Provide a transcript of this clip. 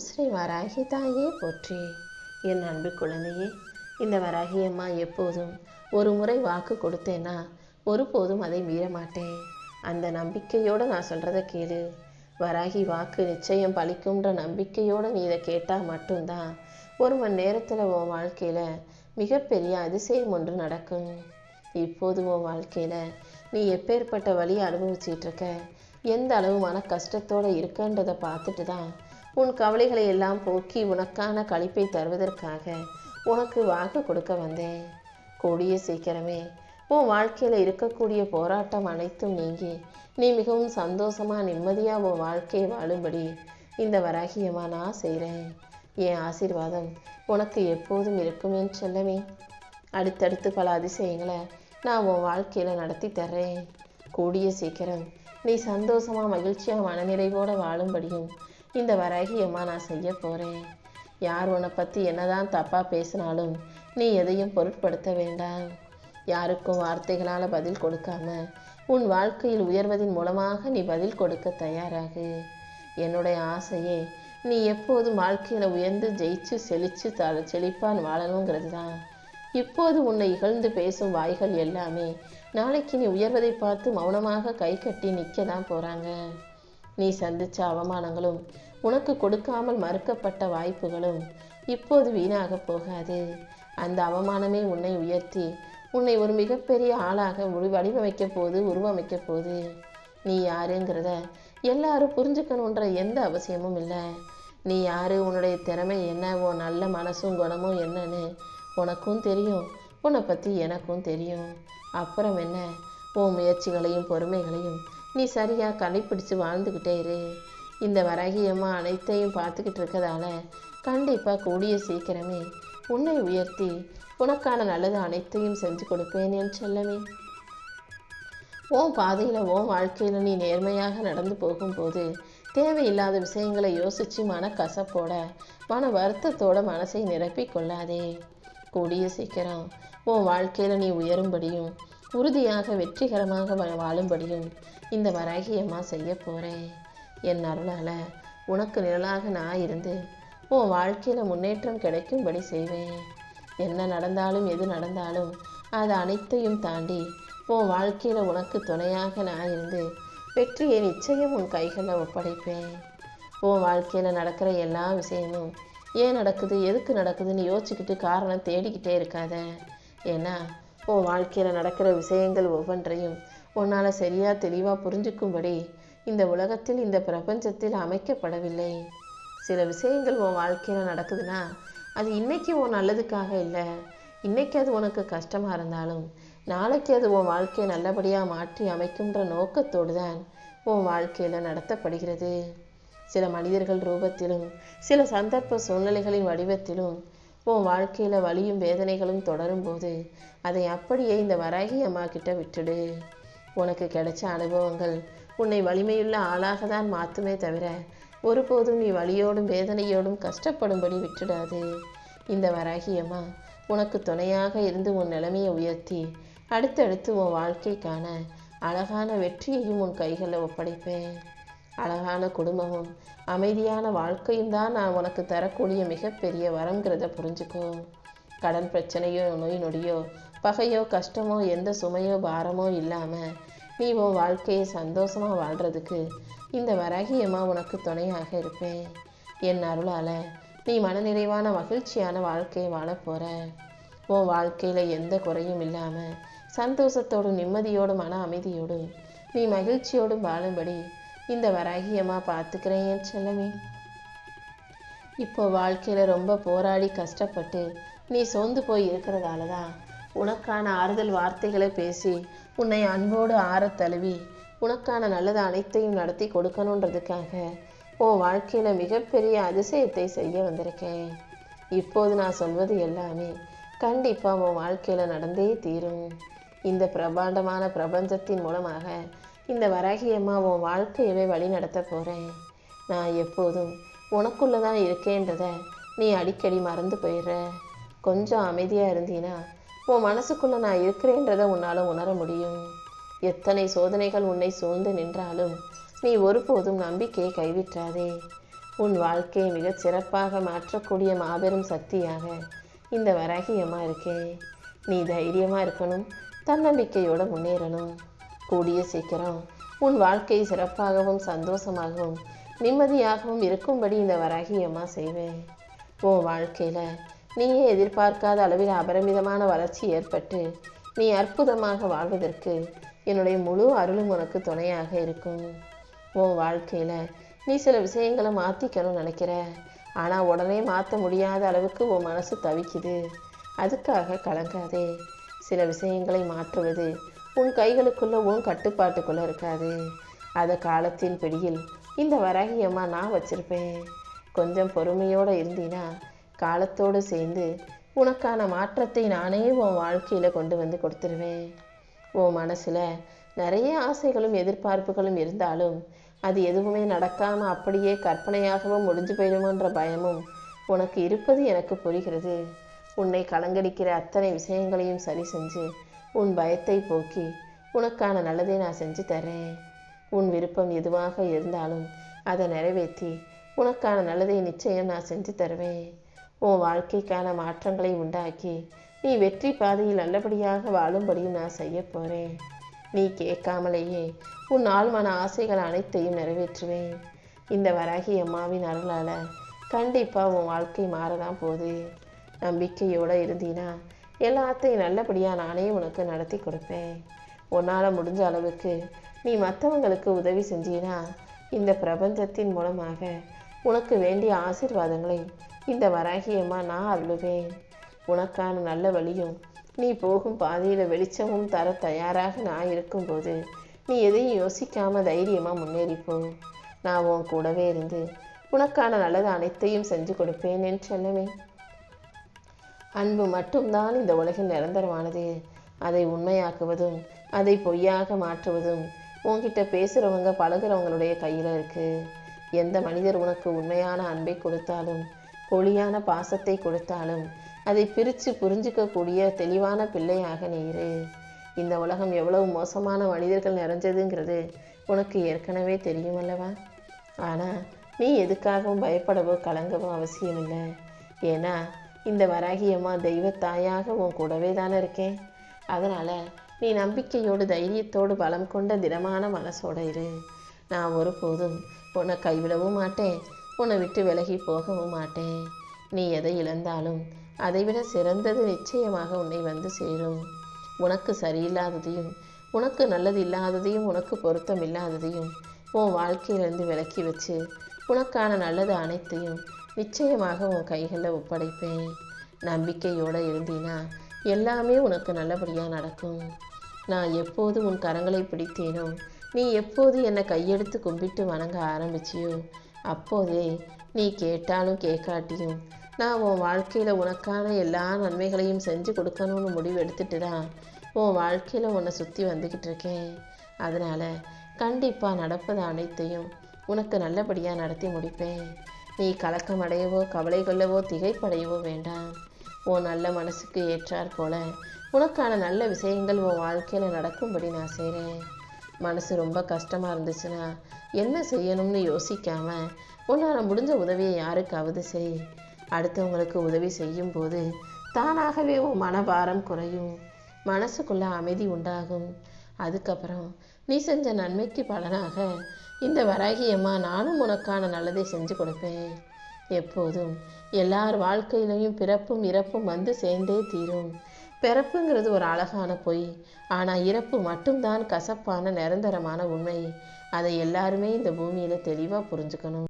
ஸ்ரீ வராகி தாயே போற்றி. என் அன்பு குழந்தையே, இந்த வராகி அம்மா எப்போதும் ஒரு முறை வாக்கு கொடுத்தேன்னா ஒருபோதும் அதை மீற மாட்டேன். அந்த நம்பிக்கையோடு நான் சொல்கிறத கேளு. வராகி வாக்கு நிச்சயம் பலிக்கும்ன்ற நம்பிக்கையோடு நீ இதை கேட்டால் மட்டும்தான் ஒரு மணி நேரத்தில் உன் வாழ்க்கையில் மிகப்பெரிய அதிசயம் ஒன்று நடக்கும். இப்போது உன் வாழ்க்கையில் நீ எப்பேற்பட்ட வழியை அனுபவிச்சிட்ருக்க, எந்த அளவு மன கஷ்டத்தோடு இருக்கன்றதை பார்த்துட்டு தான் உன் கவலைகளை எல்லாம் போக்கி உனக்கான களிப்பை தருவதற்காக உனக்கு வாக்கு கொடுக்க வந்தேன். கூடிய சீக்கிரமே உன் வாழ்க்கையில் இருக்கக்கூடிய போராட்டம் அனைத்தும் நீங்கி நீ மிகவும் சந்தோஷமாக நிம்மதியாக உன் வாழ்க்கையை வாழும்படி இந்த வராகியமாக நான் செய்கிறேன். என் ஆசீர்வாதம் உனக்கு எப்போதும் இருக்குமேன்னு செல்லமே. அடுத்தடுத்து பல அதிசயங்களை நான் உன் வாழ்க்கையில் நடத்தி தர்றேன். கூடிய சீக்கிரம் நீ சந்தோஷமாக மகிழ்ச்சியாக மனநிறைவோடு வாழும்படியும் இந்த வராகியம்மா நான் செய்ய போகிறேன். யார் உன்னை பற்றி என்னதான் தப்பாக பேசினாலும் நீ எதையும் பொருட்படுத்த வேண்டாம். யாருக்கும் வார்த்தைகளால் பதில் கொடுக்காம உன் வாழ்க்கையில் உயர்வதின் மூலமாக நீ பதில் கொடுக்க தயாராகு. என்னுடைய ஆசையே நீ எப்போதும் வாழ்க்கையில் உயர்ந்து ஜெயிச்சு செழித்து செழிப்பான் வாழணுங்கிறது தான். இப்போது உன்னை இகழ்ந்து பேசும் வாய்கள் எல்லாமே நாளைக்கு நீ உயர்வதை பார்த்து மௌனமாக கை கட்டி நிற்க தான் போகிறாங்க. நீ சந்தித்த அவமானங்களும் உனக்கு கொடுக்காமல் மறுக்கப்பட்ட வாய்ப்புகளும் இப்போது வீணாக போகாது. அந்த அவமானமே உன்னை உயர்த்தி உன்னை ஒரு மிகப்பெரிய ஆளாக வடிவமைக்க போது உருவமைக்க போது. நீ யாருங்கிறத எல்லாரும் புரிஞ்சுக்கணுன்ற எந்த அவசியமும் இல்லை. நீ யாரு, உன்னுடைய திறமை என்ன, உன் நல்ல மனசும் குணமும் என்னன்னு உனக்கும் தெரியும், உன்னை பற்றி எனக்கும் தெரியும். அப்புறம் என்ன, உன் முயற்சிகளையும் பொறுமைகளையும் நீ சரியாக கடைப்பிடிச்சு வாழ்ந்துக்கிட்டே இரு. இந்த வராகியம்மா அனைத்தையும் பார்த்துக்கிட்டு இருக்கதால கண்டிப்பாக கூடிய சீக்கிரமே உன்னை உயர்த்தி உனக்கான நல்லது அனைத்தையும் செஞ்சு கொடுப்பேன் என் செல்லமே. உன் பாதையில் உன் வாழ்க்கையில் நீ நேர்மையாக நடந்து போகும்போது தேவையில்லாத விஷயங்களை யோசித்து மனக்கசப்போட மன வருத்தத்தோட மனசை நிரப்பி கொள்ளாதே. கூடிய சீக்கிரம் உன் வாழ்க்கையில் நீ உயரும்படியும் உறுதியாக வெற்றிகரமாக வாழும்படியும் இந்த வராகியம்மா செய்ய போகிறேன். என் அருளால் உனக்கு நிழலாக நான் இருந்து உன் வாழ்க்கையில் முன்னேற்றம் கிடைக்கும்படி செய்வேன். என்ன நடந்தாலும் எது நடந்தாலும் அது அனைத்தையும் தாண்டி உன் வாழ்க்கையில் உனக்கு துணையாக நான் இருந்து வெற்றியை நிச்சயம் உன் கைகளில் ஒப்படைப்பேன். உன் வாழ்க்கையில் நடக்கிற எல்லா விஷயமும் ஏன் நடக்குது, எதுக்கு நடக்குதுன்னு யோசிச்சுக்கிட்டு காரணம் தேடிக்கிட்டே இருக்காத. ஏன்னா உன் வாழ்க்கையில் நடக்கிற விஷயங்கள் ஒவ்வொன்றையும் உன்னால் சரியாக தெளிவாக புரிஞ்சுக்கும்படி இந்த உலகத்தில் இந்த பிரபஞ்சத்தில் அமைக்கப்படவில்லை. சில விஷயங்கள் உன் வாழ்க்கையில் நடக்குதுன்னா அது இன்றைக்கி உன் நல்லதுக்காக இல்லை. இன்றைக்கி அது உனக்கு கஷ்டமாக இருந்தாலும் நாளைக்கு அது உன் வாழ்க்கையை நல்லபடியாக மாற்றி அமைக்கும்ன்ற நோக்கத்தோடு தான் உன் வாழ்க்கையில் நடத்தப்படுகிறது. சில மனிதர்கள் ரூபத்திலும் சில சந்தர்ப்ப சூழ்நிலைகளின் வடிவத்திலும் உன் வாழ்க்கையில் வலியும் வேதனைகளும் தொடரும் போது அதை அப்படியே இந்த வராகி அம்மா கிட்ட விட்டுடு. உனக்கு கிடைச்ச அனுபவங்கள் உன்னை வலிமையுள்ள ஆளாக தான் மாற்றுமே தவிர ஒருபோதும் நீ வலியோடும் வேதனையோடும் கஷ்டப்படும்படி விட்டுடாது. இந்த வராகி அம்மா உனக்கு துணையாக இருந்து உன் நிலைமையை உயர்த்தி அடுத்தடுத்து உன் வாழ்க்கைக்கான அழகான வெற்றியையும் உன் கைகளில் ஒப்படைப்பேன். அழகான குடும்பமும் அமைதியான வாழ்க்கையும் தான் நான் உனக்கு தரக்கூடிய மிகப்பெரிய வரங்கிறத புரிஞ்சுக்கோ. கடன் பிரச்சனையோ நோய் நொடியோ பகையோ கஷ்டமோ எந்த சுமையோ பாரமோ இல்லாமல் நீ உன் வாழ்க்கையை சந்தோஷமாக வாழ்கிறதுக்கு இந்த வராகியம்மா உனக்கு துணையாக இருப்பேன். என் அருளால் நீ மனநிறைவான மகிழ்ச்சியான வாழ்க்கையை வாழ போகிற. உன் வாழ்க்கையில் எந்த குறையும் இல்லாமல் சந்தோஷத்தோடும் நிம்மதியோடும் மன அமைதியோடும் நீ மகிழ்ச்சியோடும் வாழும்படி இந்த வராகியம்மா பார்த்துக்கிறேன் என் செல்லமே. இப்போ வாழ்க்கையில் ரொம்ப போராடி கஷ்டப்பட்டு நீ சோர்ந்து போய் இருக்கிறதால தான் உனக்கான ஆறுதல் வார்த்தைகளை பேசி உன்னை அன்போடு ஆறத் தழுவி உனக்கான நல்லது அனைத்தையும் நடத்தி கொடுக்கணுன்றதுக்காக உன் வாழ்க்கையில் மிகப்பெரிய அதிசயத்தை செய்ய வந்திருக்கேன். இப்போது நான் சொல்வது எல்லாமே கண்டிப்பாக உன் வாழ்க்கையில் நடந்தே தீரும். இந்த பிரபாண்டமான பிரபஞ்சத்தின் மூலமாக இந்த வராகியம்மா உன் வாழ்க்கையவே வழி நடத்த போகிறேன். நான் எப்போதும் உனக்குள்ளே தான் இருக்கேன்றத நீ அடிக்கடி மறந்து போயிடுற. கொஞ்சம் அமைதியாக இருந்தீன்னா உன் மனசுக்குள்ளே நான் இருக்கிறேன்றதை உன்னால் உணர முடியும். எத்தனை சோதனைகள் உன்னை சூழ்ந்து நின்றாலும் நீ ஒருபோதும் நம்பிக்கையை கைவிட்டாதே. உன் வாழ்க்கையை மிகச் சிறப்பாக மாற்றக்கூடிய மாபெரும் சக்தியாக இந்த வராகி அம்மா இருக்கேன். நீ தைரியமாக இருக்கணும், தன்னம்பிக்கையோடு முன்னேறணும். கூடிய சீக்கிரம் உன் வாழ்க்கை சிறப்பாகவும் சந்தோஷமாகவும் நிம்மதியாகவும் இருக்கும்படி இந்த வராகி அம்மா செய்வேன். உன் வாழ்க்கையில் நீயே எதிர்பார்க்காத அளவில் அபரிமிதமான வளர்ச்சி ஏற்பட்டு நீ அற்புதமாக வாழ்வதற்கு என்னுடைய முழு அருளும் உனக்கு துணையாக இருக்கும். உன் வாழ்க்கையில் நீ சில விஷயங்களை மாற்றிக்கணும்னு நினைக்கிற, ஆனால் உடனே மாற்ற முடியாத அளவுக்கு உன் மனசு தவிக்குது. அதுக்காக கலங்காதே. சில விஷயங்களை மாற்றுவது உன் கைகளுக்குள்ளே உன் கட்டுப்பாட்டுக்குள்ளே இருக்காது. அதை காலத்தின் பிடியில் இந்த வராகி அம்மா நான் வச்சுருப்பேன். கொஞ்சம் பொறுமையோடு இருந்தீன்னா காலத்தோடு சேர்ந்து உனக்கான மாற்றத்தை நானே உன் வாழ்க்கையில் கொண்டு வந்து கொடுத்துருவேன். உன் மனசில் நிறைய ஆசைகளும் எதிர்பார்ப்புகளும் இருந்தாலும் அது எதுவுமே நடக்காமல் அப்படியே கற்பனையாகவும் முடிஞ்சு போயிடுமோன்ற பயமும் உனக்கு இருப்பது எனக்கு புரிகிறது. உன்னை கலங்கடிக்கிற அத்தனை விஷயங்களையும் சரி செஞ்சு உன் பயத்தை போக்கி உனக்கான நல்லதை நான் செஞ்சு தரேன். உன் விருப்பம் எதுவாக இருந்தாலும் அதை நிறைவேற்றி உனக்கான நல்லதை நிச்சயம் நான் செஞ்சு தருவேன். உன் வாழ்க்கைக்கான மாற்றங்களை உண்டாக்கி நீ வெற்றி பாதையில் நல்லபடியாக வாழும்படியும் நான் செய்ய போகிறேன். நீ கேட்காமலேயே உன் ஆழ்மன ஆசைகள் அனைத்தையும் நிறைவேற்றுவேன். இந்த வராகி அம்மாவின் அருளால் கண்டிப்பாக உன் வாழ்க்கை மாறதான் போகுது. நம்பிக்கையோடு இருந்தீன்னா எல்லாத்தையும் நல்லபடியாக நானே உனக்கு நடத்தி கொடுப்பேன். உன்னால் முடிஞ்ச அளவுக்கு நீ மற்றவங்களுக்கு உதவி செஞ்சீன்னா இந்த பிரபஞ்சத்தின் மூலமாக உனக்கு வேண்டிய ஆசீர்வாதங்களை இந்த வராகி அம்மா நான் அருளுவேன். உனக்கான நல்ல வழியும் நீ போகும் பாதையில் வெளிச்சமும் தர தயாராக நான் இருக்கும்போது நீ எதையும் யோசிக்காமல் தைரியமாக முன்னேறிப்போ. நான் உன் கூடவே இருந்து உனக்கான நல்லது அனைத்தையும் செஞ்சு கொடுப்பேன் என் செல்லமே. அன்பு மட்டும்தான் இந்த உலகில் நிரந்தரமானது. அதை உண்மையாக்குவதும் அதை பொய்யாக மாற்றுவதும் உன்கிட்ட பேசுகிறவங்க பழகிறவங்களுடைய கையில் இருக்குது. எந்த மனிதர் உனக்கு உண்மையான அன்பை கொடுத்தாலும் பொலியான பாசத்தை கொடுத்தாலும் அதை பிரித்து புரிஞ்சிக்கக்கூடிய தெளிவான பிள்ளையாக நீ இரு. இந்த உலகம் எவ்வளவு மோசமான மனிதர்கள் நிறைஞ்சதுங்கிறது உனக்கு ஏற்கனவே தெரியும் அல்லவா? ஆனால் நீ எதுக்காகவும் பயப்படவோ கலங்கவோ அவசியமில்லை. ஏன்னா இந்த வராகி அம்மா தெய்வத்தாயாக உன் கூடவே தானே இருக்கேன். அதனால் நீ நம்பிக்கையோடு தைரியத்தோடு பலம் கொண்ட திடமான மனசோடு இரு. நான் ஒருபோதும் உன்னை கைவிடவும் மாட்டேன், உன்னை விட்டு விலகி போகவும் மாட்டேன். நீ எதை இழந்தாலும் அதைவிட சிறந்தது நிச்சயமாக உன்னை வந்து சேரும். உனக்கு சரியில்லாததையும் உனக்கு நல்லது இல்லாததையும் உனக்கு பொருத்தம் இல்லாததையும் உன் வாழ்க்கையிலிருந்து விலக்கி வச்சு உனக்கான நல்லது அனைத்தையும் நிச்சயமாக உன் கைகளில் ஒப்படைப்பேன். நம்பிக்கையோடு இருந்தீனா எல்லாமே உனக்கு நல்லபடியாக நடக்கும். நான் எப்போது உன் கரங்களை பிடித்தேனோ, நீ எப்போது என்னை கையெடுத்து கும்பிட்டு வணங்க ஆரம்பிச்சியோ அப்போதே நீ கேட்டாலும் கேட்காட்டியும் நான் உன் வாழ்க்கையில் உனக்கான எல்லா நன்மைகளையும் செஞ்சு கொடுக்கணும்னு முடிவு எடுத்துட்டு தான் உன் வாழ்க்கையில் உன்னை சுற்றி வந்துக்கிட்டு இருக்கேன். அதனால் கண்டிப்பாக நடப்பது அனைத்தையும் உனக்கு நல்லபடியாக நடத்தி முடிப்பேன். நீ கலக்கம் அடையவோ கவலை கொள்ளவோ திகைப்படையவோ வேண்டாம். உன் நல்ல மனசுக்கு ஏற்றாற் போல உனக்கான நல்ல விஷயங்கள் உன் வாழ்க்கையில் நடக்கும்படி நான் செய்கிறேன். மனசு ரொம்ப கஷ்டமாக இருந்துச்சுன்னா என்ன செய்யணும்னு யோசிக்காமல் உன்னால் முடிஞ்ச உதவியை யாருக்காவது செய். அடுத்தவங்களுக்கு உதவி செய்யும் போது தானாகவே உன் மனபாரம் குறையும், மனசுக்குள்ள அமைதி உண்டாகும். அதுக்கப்புறம் நீ செஞ்ச நன்மைக்கு பலனாக இந்த வராகி அம்மா நானும் உனக்கான நல்லதை செஞ்சு கொடுப்பேன். எப்போதும் எல்லார் வாழ்க்கையிலையும் பிறப்பும் இறப்பும் வந்து சேர்ந்தே தீரும். பிறப்புங்கிறது ஒரு அழகான பொய், ஆனால் இறப்பு மட்டும்தான் கசப்பான நிரந்தரமான உண்மை. அதை எல்லாருமே இந்த பூமியில் தெளிவாக புரிஞ்சுக்கணும்.